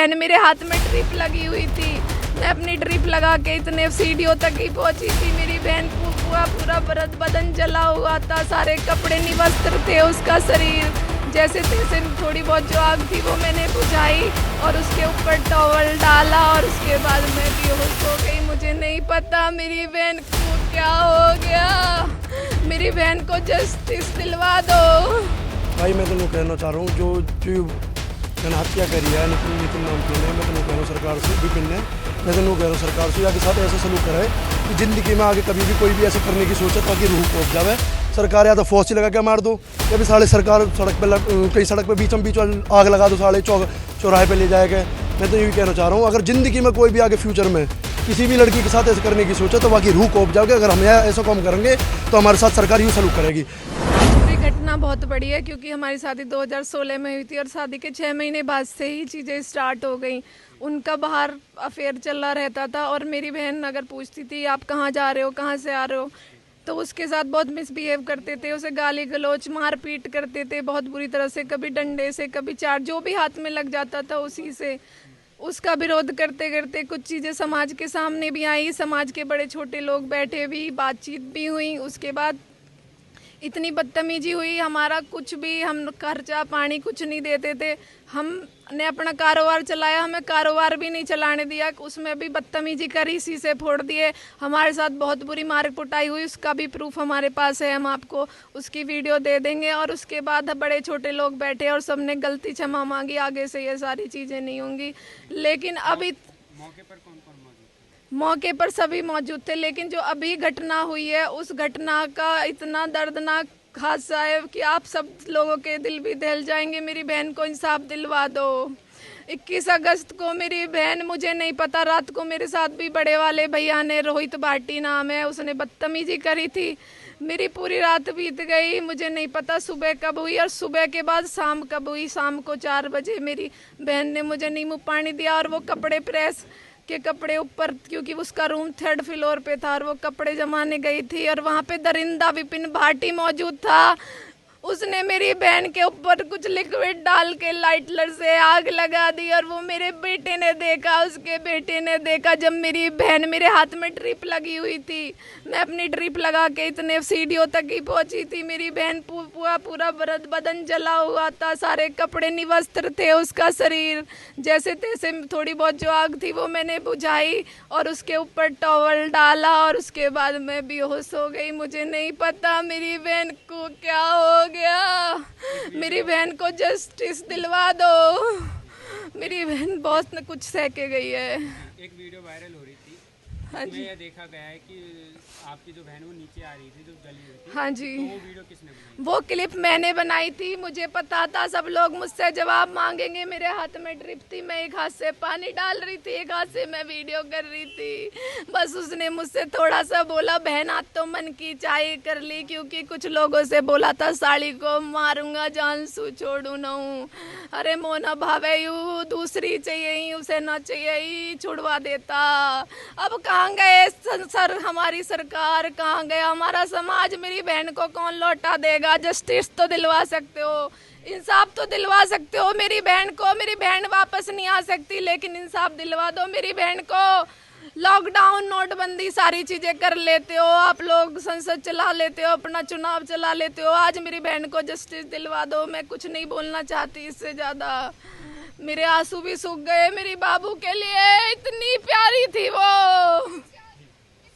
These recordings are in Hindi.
बहन मेरे हाथ में ड्रिप लगी हुई थी। मैं अपनी ड्रिप लगा के इतने सीढ़ियों तक ही पहुंची थी। मेरी बहन पूरा बदन जला हुआ था, सारे कपड़े निवस्त्र थे उसका शरीर। जैसे तैसे थोड़ी बहुत जो आग थी वो मैंने बुझाई और उसके ऊपर टॉवल डाला और उसके बाद मैं बेहोश हो गई। मुझे नहीं पता मेरी बहन को क्या हो गया। मेरी बहन को जस्टिस दिलवा दो। भाई मैं तो कहना चाह रहा हूँ जो मैंने हत्या करी है नितिन नाम की है, मैं तो कह रहा हूँ सरकार से, विपिन ने, मैं तो कह रहा हूँ सरकार से आगे साथ ऐसा सलूक कराए कि ज़िंदगी में आगे कभी भी कोई भी ऐसे करने की सोचे ताकि रूह पहुँच जाए। सरकार या तो फौज लगा के मार दो या भी साले सरकार सड़क पे कहीं सड़क पे बीच आग लगा दो, साले चौराहे पे ले जाएगा। मैं तो यही कहना चाह रहा हूँ अगर ज़िंदगी में कोई भी आगे फ्यूचर में किसी भी लड़की के साथ ऐसे करने की सोचे तो बाकी रूह कोप जाओगे। अगर हम ऐसा काम करेंगे तो हमारे साथ सरकार यूँ सलूक करेगी। घटना बहुत बड़ी है क्योंकि हमारी शादी 2016 में हुई थी और शादी के 6 महीने बाद से ही चीज़ें स्टार्ट हो गई। उनका बाहर अफेयर चला रहता था और मेरी बहन अगर पूछती थी आप कहाँ जा रहे हो, कहाँ से आ रहे हो, तो उसके साथ बहुत मिसबिहेव करते थे, उसे गाली गलौज मारपीट करते थे बहुत बुरी तरह से, कभी डंडे से कभी चाट जो भी हाथ में लग जाता था उसी से। उसका विरोध करते करते कुछ चीज़ें समाज के सामने भी आई, समाज के बड़े छोटे लोग बैठे भी, बातचीत भी हुई। उसके बाद इतनी बदतमीजी हुई, हमारा कुछ भी, हम खर्चा पानी कुछ नहीं देते थे। हमने अपना कारोबार चलाया, हमें कारोबार भी नहीं चलाने दिया, उसमें भी बदतमीजी करी, शीशे फोड़ दिए। हमारे साथ बहुत बुरी मार कुटाई हुई, उसका भी प्रूफ हमारे पास है, हम आपको उसकी वीडियो दे देंगे। और उसके बाद बड़े छोटे लोग बैठे और सबने गलती क्षमा मांगी, आगे से ये सारी चीज़ें नहीं होंगी। लेकिन अभी मौके पर कौन कौन मौजूद थे? मौके पर सभी मौजूद थे, लेकिन जो अभी घटना हुई है उस घटना का इतना दर्दनाक हादसा है कि आप सब लोगों के दिल भी दहल जाएंगे। मेरी बहन को इंसाफ दिलवा दो। 21 अगस्त को मेरी बहन, मुझे नहीं पता, रात को मेरे साथ भी बड़े वाले भैया ने, रोहित भाटी नाम है, उसने बदतमीजी करी थी। मेरी पूरी रात बीत गई, मुझे नहीं पता सुबह कब हुई और सुबह के बाद शाम कब हुई। शाम को 4 बजे मेरी बहन ने मुझे नींबू पानी दिया और वो कपड़े प्रेस के कपड़े ऊपर, क्योंकि उसका रूम 3rd फ्लोर पे था और वो कपड़े जमाने गई थी और वहाँ पे दरिंदा विपिन भाटी मौजूद था। उसने मेरी बहन के ऊपर कुछ लिक्विड डाल के लाइटर से आग लगा दी और वो मेरे बेटे ने देखा, उसके बेटे ने देखा जब मेरी बहन, मेरे हाथ में ड्रिप लगी हुई थी, मैं अपनी ड्रिप लगा के इतने सीढ़ियों तक ही पहुंची थी। मेरी बहन पूरा बदन जला हुआ था, सारे कपड़े निवस्त्र थे उसका शरीर। जैसे तैसे थोड़ी बहुत जो आग थी वो मैंने बुझाई और उसके ऊपर टॉवल डाला और उसके बाद मैं बेहोश हो गई। मुझे नहीं पता मेरी बहन को क्या हो गया। मेरी बहन को जस्टिस दिलवा दो। मेरी बहन बहुत न कुछ सह के गई है। एक वीडियो वायरल हो रही थी, हाँ जी, यह देखा गया है कि आपकी जो बहन वो नीचे आ रही थी, जो जली हुई थी। हाँ जी, तो वो वीडियो किसने बनाई? वो क्लिप मैंने बनाई थी। मुझे पता था सब लोग मुझसे जवाब मांगेंगे। मेरे हाथ में ड्रिप थी, मैं एक हाथ से पानी डाल रही थी, एक हाथ से मैं वीडियो कर रही थी। बस उसने मुझसे थोड़ा सा बोला, बहन आज तो मन की चाय कर ली, क्योंकि कुछ लोगों से बोला था साड़ी को मारूंगा जान सू छोड़ू न हूँ। अरे मोना भावे यू दूसरी चाहिए ही, उसे ना चाहिए ही छुड़वा देता। अब कहाँ गए सर, हमारी सरकार कहाँ गया हमारा समाज? मेरी बहन को कौन लौटा देगा? जस्टिस तो दिलवा सकते हो, इंसाफ तो दिलवा सकते हो मेरी बहन को। मेरी बहन वापस नहीं आ सकती, लेकिन इंसाफ दिलवा दो मेरी बहन को। लॉकडाउन, नोटबंदी, सारी चीजें कर लेते हो आप लोग, संसद चला लेते हो, अपना चुनाव चला लेते हो, आज मेरी बहन को जस्टिस दिलवा दो। मैं कुछ नहीं बोलना चाहती इससे ज्यादा, मेरे आंसू भी सूख गए मेरी बाबू के लिए, इतनी प्यारी थी वो।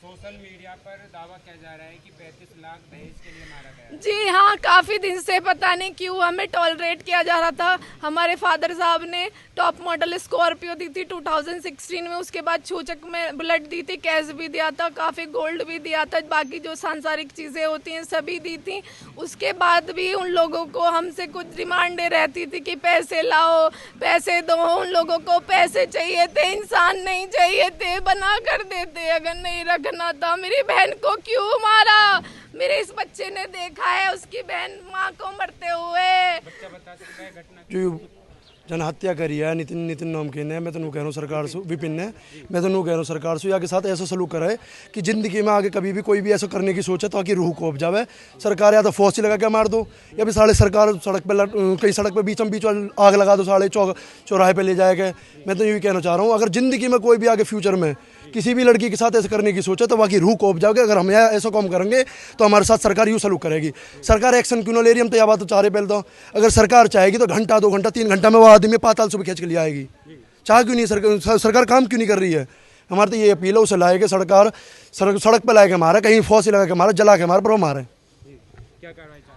सोशल मीडिया पर दावा किया जा रहा है कि 35 लाख दहेज के लिए मारा गया। जी हाँ, काफ़ी दिन से पता नहीं क्यों हमें टॉलरेट किया जा रहा था। हमारे फादर साहब ने टॉप मॉडल स्कॉर्पियो दी थी 2016 में, उसके बाद छूचक में बुलेट दी थी, कैश भी दिया था, काफ़ी गोल्ड भी दिया था, बाकी जो सांसारिक चीज़ें होती हैं सभी दी थी। उसके बाद भी उन लोगों को हमसे कुछ डिमांडें रहती थी कि पैसे लाओ, पैसे दो। उन लोगों को पैसे चाहिए थे, इंसान नहीं चाहिए थे, बना कर देते अगर नहीं रखना था। मेरी बहन को क्यों मारा? मेरे इस बच्चे ने देखा है उसकी बहन माँ को मरते हुए। बच्चा बता सकता है घटना? जो जन हत्या करी है नितिन नाम के ने। मैं तो कह रहा हूँ सरकार से, विपिन ने, मैं तो कह रहा हूँ सरकार से के साथ ऐसा सलूक करे कि ज़िंदगी में आगे कभी भी कोई भी ऐसा करने की सोचे ताकि रूह को उपजावे। सरकार या तो फांसी लगा के मार दो, या फिर साढ़े सरकार सड़क पे कहीं सड़क पे बीच आग लगा दो, साढ़े चौराहे पे ले जाएगा। मैं तो यही कहना चाह रहा हूँ, अगर ज़िंदगी में कोई भी आगे फ्यूचर में किसी भी लड़की के साथ ऐसा करने की सोचे तो बाकी रूह को उपजाओगे। अगर हम ऐसा काम करेंगे तो हमारे साथ सरकार यूँ सलूक करेगी। सरकार एक्शन क्यों ना ले रही, हम तो यह बात तो चाह रहे पहले तो, अगर सरकार चाहेगी तो घंटा 2 घंटा 3 घंटा में वो आदमी पाताल से भी खींच के ले आएगी। चाह क्यों नहीं सरकार काम क्यों नहीं कर रही है? हमारे तो ये अपील है, उसे लाएगा सरकार, सड़क पर लाएगा मारे, कहीं फांसी लगा के मारे, जला के मारे, पर वो मारे। क्या कार्रवाई चाहते हैं?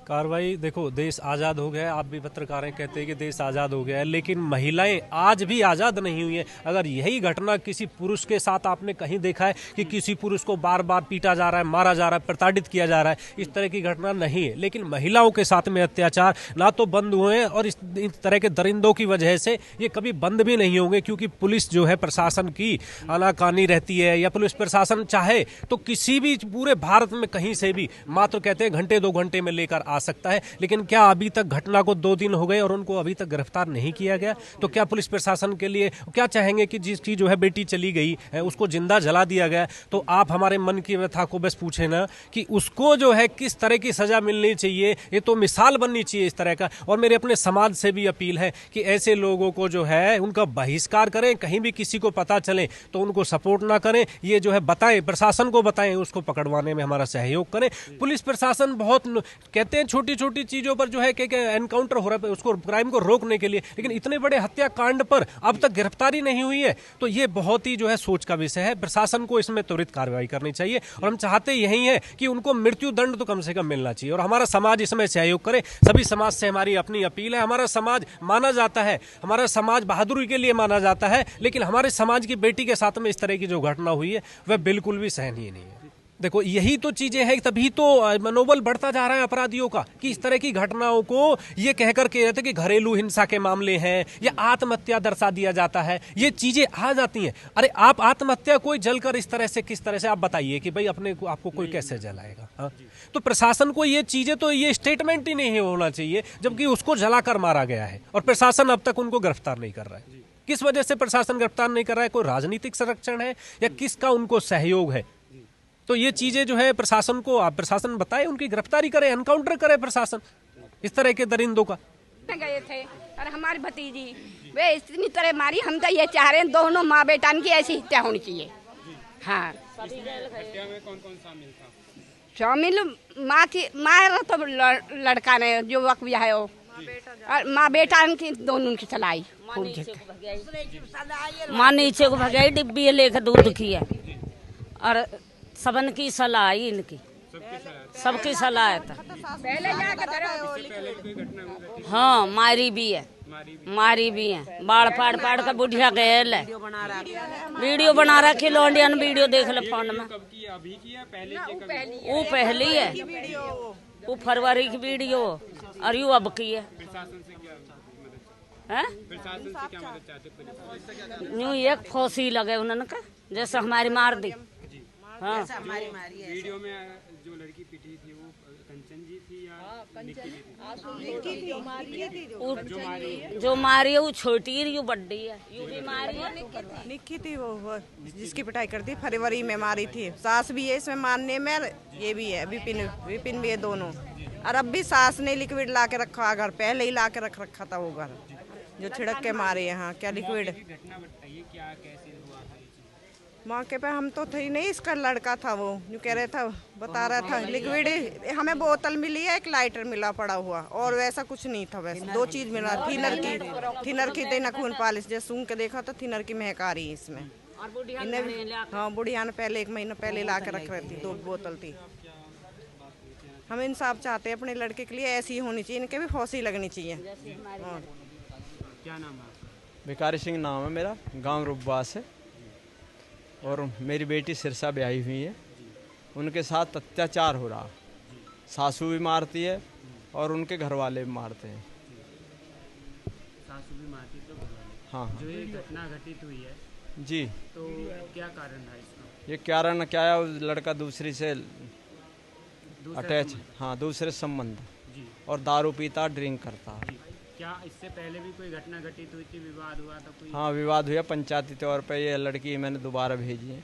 कार्रवाई देखो, देश आज़ाद हो गया है, आप भी पत्रकार हैं, कहते हैं कि देश आज़ाद हो गया है, लेकिन महिलाएं आज भी आज़ाद नहीं हुई हैं। अगर यही घटना किसी पुरुष के साथ आपने कहीं देखा है कि किसी पुरुष को बार बार पीटा जा रहा है, मारा जा रहा है, प्रताड़ित किया जा रहा है, इस तरह की घटना नहीं है। लेकिन महिलाओं के साथ में अत्याचार ना तो बंद हुए हैं, और इस तरह के दरिंदों की वजह से ये कभी बंद भी नहीं होंगे, क्योंकि पुलिस जो है प्रशासन की आनाकानी रहती है, या पुलिस प्रशासन चाहे तो किसी भी पूरे भारत में कहीं से भी मात्र कहते हैं घंटे 2 घंटे में लेकर आ सकता है। लेकिन क्या अभी तक घटना को 2 दिन हो गए और उनको अभी तक गिरफ्तार नहीं किया गया? तो क्या पुलिस प्रशासन के लिए क्या चाहेंगे कि जिसकी जो है बेटी चली गई है उसको जिंदा जला दिया गया? तो आप हमारे मन की व्यथा को बस पूछे ना कि उसको जो है किस तरह की सजा मिलनी चाहिए, ये तो मिसाल बननी चाहिए इस तरह का। और मेरे अपने समाज से भी अपील है कि ऐसे लोगों को जो है उनका बहिष्कार करें, कहीं भी किसी को पता चले तो उनको सपोर्ट ना करें, ये जो है बताएं, प्रशासन को बताएं, उसको पकड़वाने में हमारा सहयोग करें। पुलिस प्रशासन बहुत कहते हैं छोटी छोटी चीजों पर जो है कि एनकाउंटर हो रहा है उसको, क्राइम को रोकने के लिए, लेकिन इतने बड़े हत्याकांड पर अब तक गिरफ्तारी नहीं हुई है। तो ये बहुत ही जो है सोच का विषय है। प्रशासन को इसमें त्वरित कार्रवाई करनी चाहिए, और हम चाहते यही है कि उनको मृत्यु दंड तो कम से कम मिलना चाहिए, और हमारा समाज इसमें सहयोग करे। सभी समाज से हमारी अपनी अपील है। हमारा समाज माना जाता है, हमारा समाज बहादुरी के लिए माना जाता है, लेकिन हमारे समाज की बेटी के साथ में इस तरह की जो घटना हुई है वह बिल्कुल भी सहनीय नहीं है। देखो, यही तो चीजें हैं, तभी तो मनोबल बढ़ता जा रहा है अपराधियों का, कि इस तरह की घटनाओं को ये कहकर के रहते कि घरेलू हिंसा के मामले हैं या आत्महत्या दर्शा दिया जाता है, ये चीजें आ जाती हैं। अरे आप आत्महत्या कोई जलकर इस तरह से, किस तरह से आप बताइए कि भाई अपने को आपको कोई कैसे जलाएगा? हाँ, तो प्रशासन को ये चीजें, तो ये स्टेटमेंट ही नहीं होना चाहिए, जबकि उसको जलाकर मारा गया है और प्रशासन अब तक उनको गिरफ्तार नहीं कर रहा है। किस वजह से प्रशासन गिरफ्तार नहीं कर रहा है? कोई राजनीतिक संरक्षण है या किसका उनको सहयोग है? तो ये चीजें जो है प्रशासन को, आप प्रशासन बताए, उनकी गिरफ्तारी करे, एनकाउंटर करे प्रशासन इस तरह के दरिंदों का। गए थे और हमारी भतीजी वे इतनी तरह मारी, हम तो ये चाह रहे हैं दोनों माँ बेटा की ऐसी हत्या होनी चाहिए। हाँ, हत्या में कौन कौन शामिल था? शामिल माँ की, माँ तो लड़का ने जो वक्त भी है वो, और माँ बेटा की दोनों की चलाई। माँ नीचे को भगाई, डिब्बी लेकर दूध की है, और सबन की सलाह आई, इनकी सबकी सलाह था। हाँ, मारी भी है, बाढ़ फाड़ कर बुढ़िया गैल है, वीडियो बना रखी, लौंडिया ने वीडियो देख ले फोन में। अभी की है पहले वो पहली है, वो फरवरी की वीडियो, और यू अब की है। प्रशासन से क्या मदद चाहते? न्यू एक फांसी लगे उन्होंने का, जैसे हमारी मार दी। हाँ, वीडियो में जो लड़की पिटी थी वो कंचन जी थी या निक्की थी? जो मारी है वो छोटी है, यू बड्डी है, यू भी मारी है। निक्की थी वो जिसकी पिटाई करती, फरवरी में मारी थी। सास भी है इसमें मानने में, ये भी है, विपिन भी है, दोनों। और अब भी सास ने लिक्विड ला के रखा घर, पहले ही ला के रख रखा था वो घर, जो छिड़क के मारे। यहाँ क्या लिक्विड घटना बताइए, क्या कैसे हुआ था? मौके पे हम तो थे नहीं, इसका लड़का था वो, जो कह रहा था, बता रहा था लिक्विड। हमें बोतल मिली है, एक लाइटर मिला पड़ा हुआ, और वैसा कुछ नहीं था। वैसे 2 चीज मिला, थिनर की थी, नखून पालिश, जैसे सूंघ के देखा तो थिनर की महक आ रही है इसमें। हाँ, बुढ़िया ने पहले 1 महीना पहले ला के रख रही थी, 2 बोतल थी। हम इंसाफ चाहते हैं अपने लड़के के लिए, ऐसी होनी चाहिए, इनके भी फांसी लगनी चाहिए। क्या नाम है? भिखारी सिंह नाम है मेरा, गांव रुब्बास है, और मेरी बेटी सिरसा ब्याही हुई है। उनके साथ अत्याचार हो रहा, सासू भी मारती है और उनके घर वाले भी मारते हैं। सासू भी मारती तो हाँ, जो ये घटना घटित हुई है जी, तो क्या कारण था इसका? ये कारण क्या है, लड़का दूसरी से अटैच, हाँ, दूसरे संबंध, जी, और दारू पीता, ड्रिंक करता। क्या इससे पहले भी कोई घटना घटित हुई थी, विवाद हुआ था कोई? हाँ, विवाद हुआ पंचायती तौर पे। ये लड़की मैंने दोबारा भेजी है।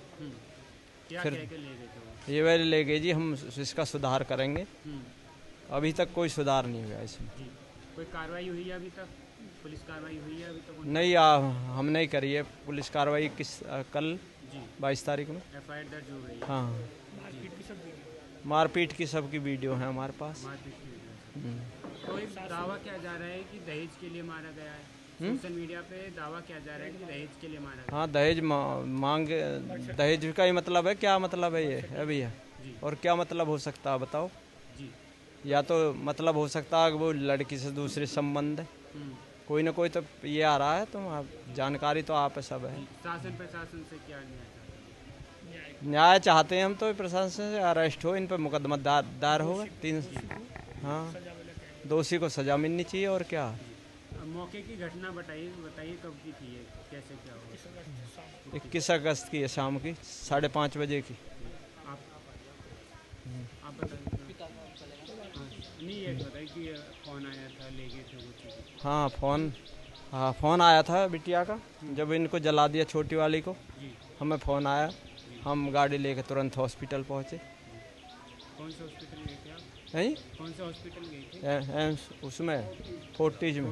क्या फिर कह के ले गए थे वो? ये वही ले गई जी, हम इसका सुधार करेंगे। हम्म, अभी तक कोई सुधार नहीं हुआ इसमें। जी। कोई कार्रवाई हुई है अभी तक? पुलिस कार्रवाई हुई है अभी तक? नहीं, हम नहीं करी है पुलिस कार्रवाई। कल जी 22 तारीख में। एफआईआर दर्ज हो गई है। हाँ, मारपीट की सबकी वीडियो है हमारे पास। मारपीट की वजह से। तो एक दावा किया जा रहा है कि दहेज के लिए मारा गया है। सोशल मीडिया पे दावा किया जा रहा है कि दहेज के लिए मारा गया। हाँ, दहेज मांग, दहेज का ही मतलब है। क्या मतलब है ये अभी है? और क्या मतलब हो सकता है बताओ? जी। या तो मतलब हो सकता है कि वो लड़की से दूसरे संबंध है। कोई ना कोई तो ये आ रहा है। तो आप जानकारी तो आप सब है। शासन प्रशासन से क्या न्याय चाहते हैं? न्याय चाहते हैं हम तो प्रशासन से अरेस्ट हो, इन पर मुकदमा दायर होगा 3। हाँ, दोषी को सजा मिलनी चाहिए। और क्या? मौके की घटना बताइए कब की थी ये, कैसे क्या हुआ? 21 अगस्त की है, शाम की 5:30 बजे की। आप बताइए। नहीं, ये बताइए कि कौन आया था, ले गए थे वो चीज़? हाँ, फ़ोन आया था बिटिया का। जब इनको जला दिया छोटी वाली को, हमें फ़ोन आया। हम गाड़ी लेकर तुरंत हॉस्पिटल पहुँचे। कौन से हॉस्पिटल गए थे आप? नहीं, कौन से हॉस्पिटल गए थे? एम्स उसमें फोर्टिज में।